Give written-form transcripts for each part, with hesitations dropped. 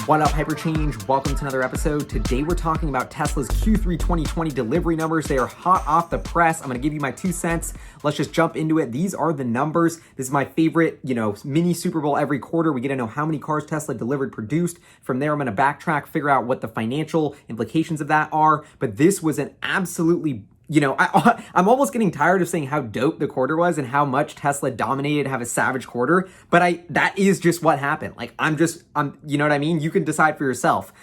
What up, Hyperchange? Welcome to another episode. Today we're talking about Tesla's Q3 2020 delivery numbers. They are hot off the press. I'm going to give you my 2 cents. Let's just jump into it. These are the numbers. This is my favorite, mini Super Bowl every quarter. We get to know how many cars Tesla delivered, produced. From there, I'm going to backtrack, figure out what the financial implications of that are. But this was an absolutely I'm almost getting tired of saying how dope the quarter was and how much Tesla dominated, have a savage quarter. But that is just what happened. You know what I mean? You can decide for yourself.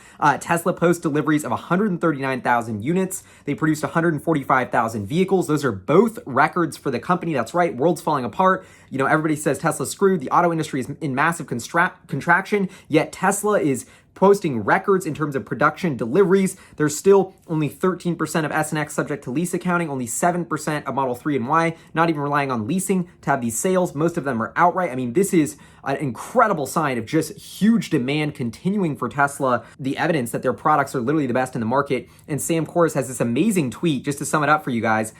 Tesla posts deliveries of 139,000 units. They produced 145,000 vehicles. Those are both records for the company. That's right. World's falling apart. Everybody says Tesla's screwed. The auto industry is in massive contraction, yet Tesla is posting records in terms of production deliveries. There's still only 13% of S and X subject to lease accounting, only 7% of Model 3 and Y, not even relying on leasing to have these sales. Most of them are outright. I mean, this is an incredible sign of just huge demand continuing for Tesla, the evidence that their products are literally the best in the market. And Sam Kors has this amazing tweet, just to sum it up for you guys.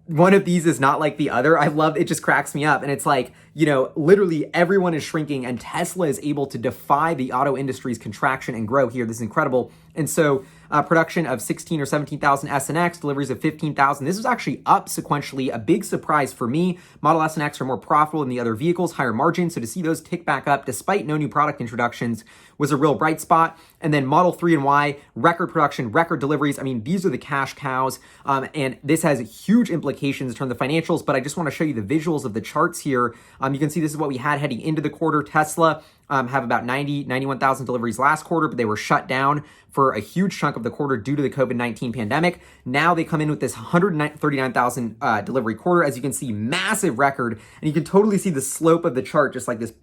One of these is not like the other. I love it, just cracks me up. And it's like, literally everyone is shrinking and Tesla is able to defy the auto industry's contraction and grow here. This is incredible. And so production of 16 or 17,000 S and X, deliveries of 15,000. This was actually up sequentially, a big surprise for me. Model S and X are more profitable than the other vehicles, higher margin. So to see those tick back up despite no new product introductions was a real bright spot. And then Model 3 and Y, record production, record deliveries. I mean, these are the cash cows. And this has huge implications in terms of financials, but I just want to show you the visuals of the charts here. You can see this is what we had heading into the quarter. Tesla have about 91,000 deliveries last quarter, but they were shut down for a huge chunk of the quarter due to the COVID-19 pandemic. Now they come in with this 139,000 delivery quarter. As you can see, massive record. And you can totally see the slope of the chart, just like this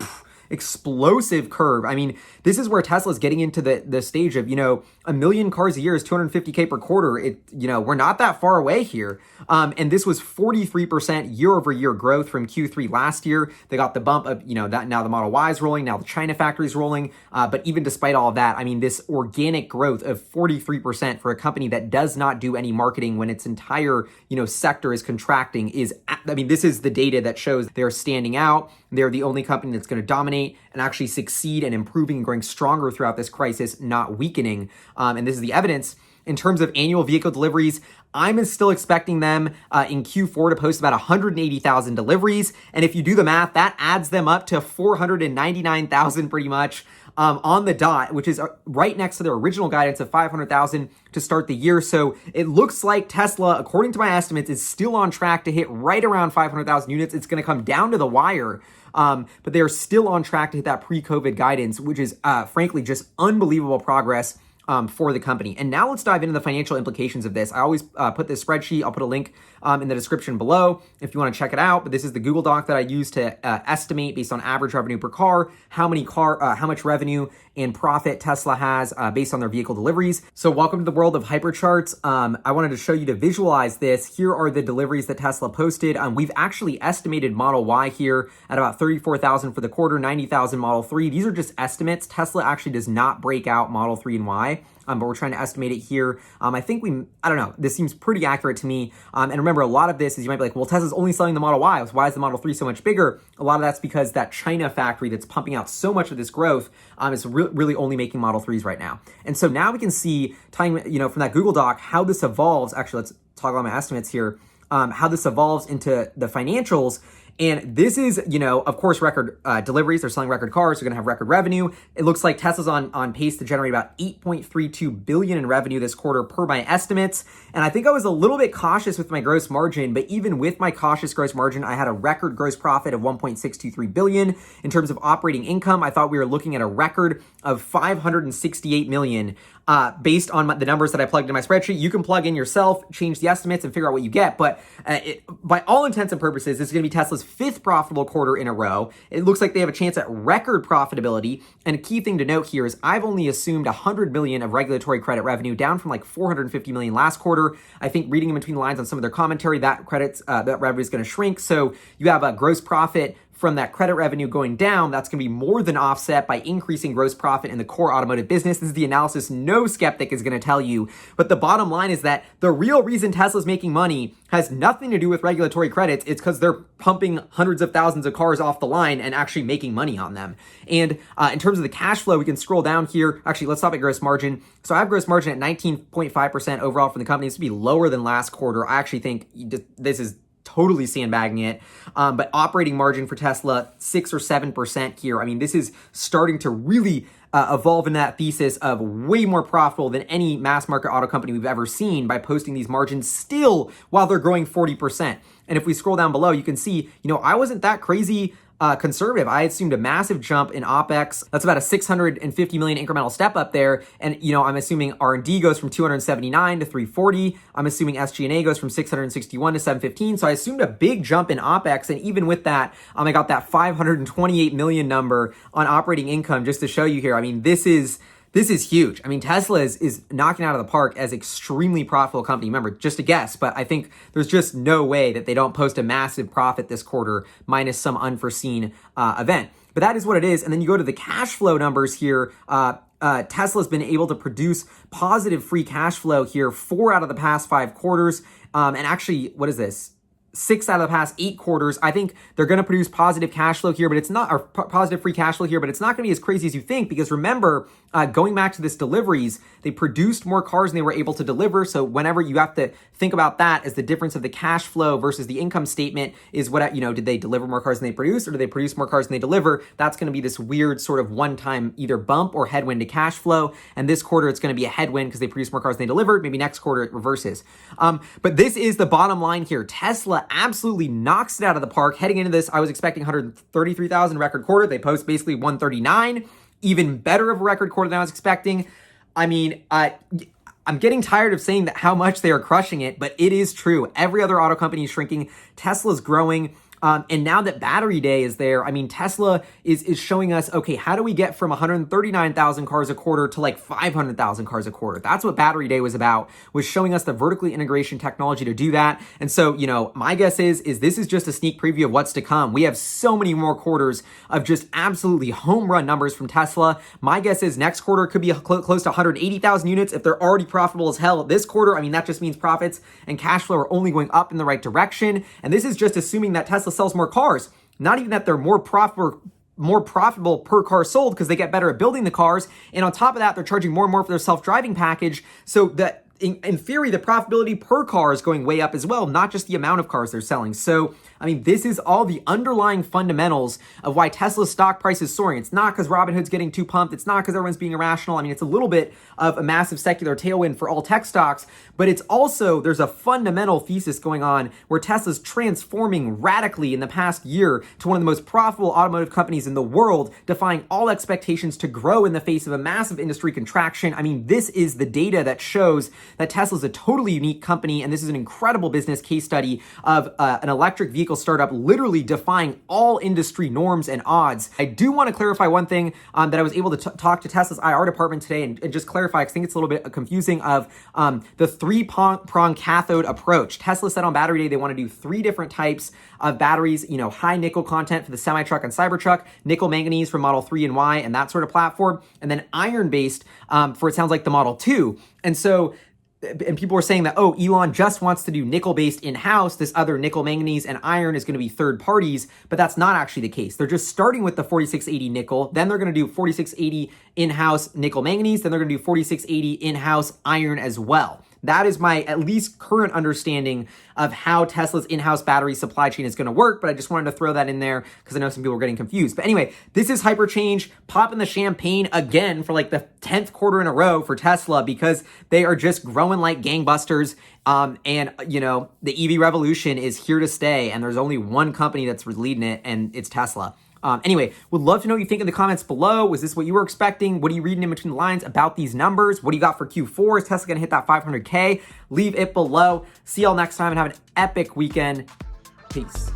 explosive curve. I mean, this is where Tesla's getting into the stage of, 1 million cars a year is 250K per quarter. We're not that far away here. And this was 43% year over year growth from Q3 last year. They got the bump of, that now the Model Y is rolling, now the China factory is rolling. But even despite all of that, I mean, this organic growth of 43% for a company that does not do any marketing when its entire, sector is contracting this is the data that shows they're standing out. They're the only company that's going to dominate and actually succeed and improving and growing stronger throughout this crisis, not weakening. And this is the evidence. In terms of annual vehicle deliveries, I'm still expecting them in Q4 to post about 180,000 deliveries. And if you do the math, that adds them up to 499,000 pretty much on the dot, which is right next to their original guidance of 500,000 to start the year. So it looks like Tesla, according to my estimates, is still on track to hit right around 500,000 units. It's going to come down to the wire. But they are still on track to hit that pre-COVID guidance, which is frankly just unbelievable progress for the company. And now let's dive into the financial implications of this. I always put this spreadsheet. I'll put a link in the description below if you want to check it out. But this is the Google Doc that I use to estimate based on average revenue per car, how much revenue and profit Tesla has based on their vehicle deliveries. So welcome to the world of hypercharts. I wanted to show you to visualize this. Here are the deliveries that Tesla posted. We've actually estimated Model Y here at about 34,000 for the quarter, 90,000 Model 3. These are just estimates. Tesla actually does not break out Model 3 and Y. But we're trying to estimate it here. I think I don't know, this seems pretty accurate to me. And remember, a lot of this is, you might be like, well, Tesla's only selling the Model Y. Why is the Model 3 so much bigger? A lot of that's because that China factory that's pumping out so much of this growth is really only making Model 3s right now. And so now we can see, from that Google Doc, how this evolves. Actually, let's talk about my estimates here. How this evolves into the financials. And this is, of course, record deliveries. They're selling record cars. They're going to have record revenue. It looks like Tesla's on pace to generate about $8.32 billion in revenue this quarter per my estimates. And I think I was a little bit cautious with my gross margin, but even with my cautious gross margin, I had a record gross profit of $1.623 billion. In terms of operating income, I thought we were looking at a record of $568 million. Based on the numbers that I plugged in my spreadsheet. You can plug in yourself, change the estimates, and figure out what you get. But by all intents and purposes, this is going to be Tesla's 5th profitable quarter in a row. It looks like they have a chance at record profitability. And a key thing to note here is I've only assumed $100 million of regulatory credit revenue, down from like $450 million last quarter. I think reading in between the lines on some of their commentary, that revenue is going to shrink. So you have a gross profit from that credit revenue going down, that's going to be more than offset by increasing gross profit in the core automotive business. This is the analysis no skeptic is going to tell you. But the bottom line is that the real reason Tesla's making money has nothing to do with regulatory credits. It's because they're pumping hundreds of thousands of cars off the line and actually making money on them. And in terms of the cash flow, we can scroll down here. Actually, let's stop at gross margin. So I have gross margin at 19.5% overall for the company. This would be lower than last quarter. I actually think this is totally sandbagging it. But operating margin for Tesla, 6 or 7% here. I mean, this is starting to really evolve in that thesis of way more profitable than any mass market auto company we've ever seen by posting these margins still while they're growing 40%. And if we scroll down below, you can see, I wasn't that crazy conservative. I assumed a massive jump in OpEx. That's about a 650 million incremental step up there. And, I'm assuming R&D goes from 279 to 340. I'm assuming SG&A goes from 661 to 715. So I assumed a big jump in OpEx. And even with that, I got that 528 million number on operating income just to show you here. I mean, this is huge. I mean, Tesla is knocking out of the park as extremely profitable company. Remember, just a guess, but I think there's just no way that they don't post a massive profit this quarter minus some unforeseen event. But that is what it is. And then you go to the cash flow numbers here. Tesla's been able to produce positive free cash flow here 4 out of the past 5 quarters. And actually, what is this? 6 out of the past 8 quarters. I think they're going to produce positive cash flow here, but it's not, or positive free cash flow here, but it's not going to be as crazy as you think, because remember, going back to this deliveries, they produced more cars than they were able to deliver. So whenever you have to think about that as the difference of the cash flow versus the income statement is what, did they deliver more cars than they produce, or did they produce more cars than they deliver? That's going to be this weird sort of one-time either bump or headwind to cash flow. And this quarter, it's going to be a headwind because they produced more cars than they delivered. Maybe next quarter it reverses. But this is the bottom line here. Tesla absolutely knocks it out of the park. Heading into this, I was expecting 133,000 record quarter. They post basically 139. Even better of a record quarter than I was expecting. I mean, I'm getting tired of saying that how much they are crushing it, but it is true. Every other auto company is shrinking. Tesla's growing. And now that Battery Day is there, I mean, Tesla is showing us, okay, how do we get from 139,000 cars a quarter to like 500,000 cars a quarter? That's what Battery Day was about, was showing us the vertically integration technology to do that. And so, my guess is this is just a sneak preview of what's to come. We have so many more quarters of just absolutely home run numbers from Tesla. My guess is next quarter could be close to 180,000 units if they're already profitable as hell. This quarter, I mean, that just means profits and cash flow are only going up in the right direction. And this is just assuming that Tesla sells more cars, not even that they're more profitable per car sold because they get better at building the cars. And on top of that, they're charging more and more for their self-driving package. So that in theory, the profitability per car is going way up as well, not just the amount of cars they're selling. So, I mean, this is all the underlying fundamentals of why Tesla's stock price is soaring. It's not because Robinhood's getting too pumped. It's not because everyone's being irrational. I mean, it's a little bit of a massive secular tailwind for all tech stocks, but it's also, there's a fundamental thesis going on where Tesla's transforming radically in the past year to one of the most profitable automotive companies in the world, defying all expectations to grow in the face of a massive industry contraction. I mean, this is the data that shows that Tesla's a totally unique company, and this is an incredible business case study of an electric vehicle startup literally defying all industry norms and odds. I do want to clarify one thing that I was able to talk to Tesla's IR department today and just clarify, because I think it's a little bit confusing, of the 3-prong cathode approach. Tesla said on Battery Day they want to do 3 different types of batteries, high nickel content for the semi-truck and Cybertruck, nickel manganese for Model 3 and Y and that sort of platform, and then iron-based for, it sounds like, the Model 2. And so, and people were saying that, oh, Elon just wants to do nickel-based in-house. This other nickel, manganese, and iron is going to be third parties, but that's not actually the case. They're just starting with the 4680 nickel, then they're going to do 4680 in-house nickel manganese, then they're going to do 4680 in-house iron as well. That is my at least current understanding of how Tesla's in-house battery supply chain is going to work, but I just wanted to throw that in there because I know some people are getting confused. But anyway, this is Hyperchange, popping the champagne again for like the 10th quarter in a row for Tesla, because they are just growing like gangbusters. And the EV revolution is here to stay, and there's only one company that's leading it, and it's Tesla. Anyway, would love to know what you think in the comments below. Was this what you were expecting? What are you reading in between the lines about these numbers? What do you got for Q4? Is Tesla going to hit that 500K? Leave it below. See y'all next time and have an epic weekend. Peace.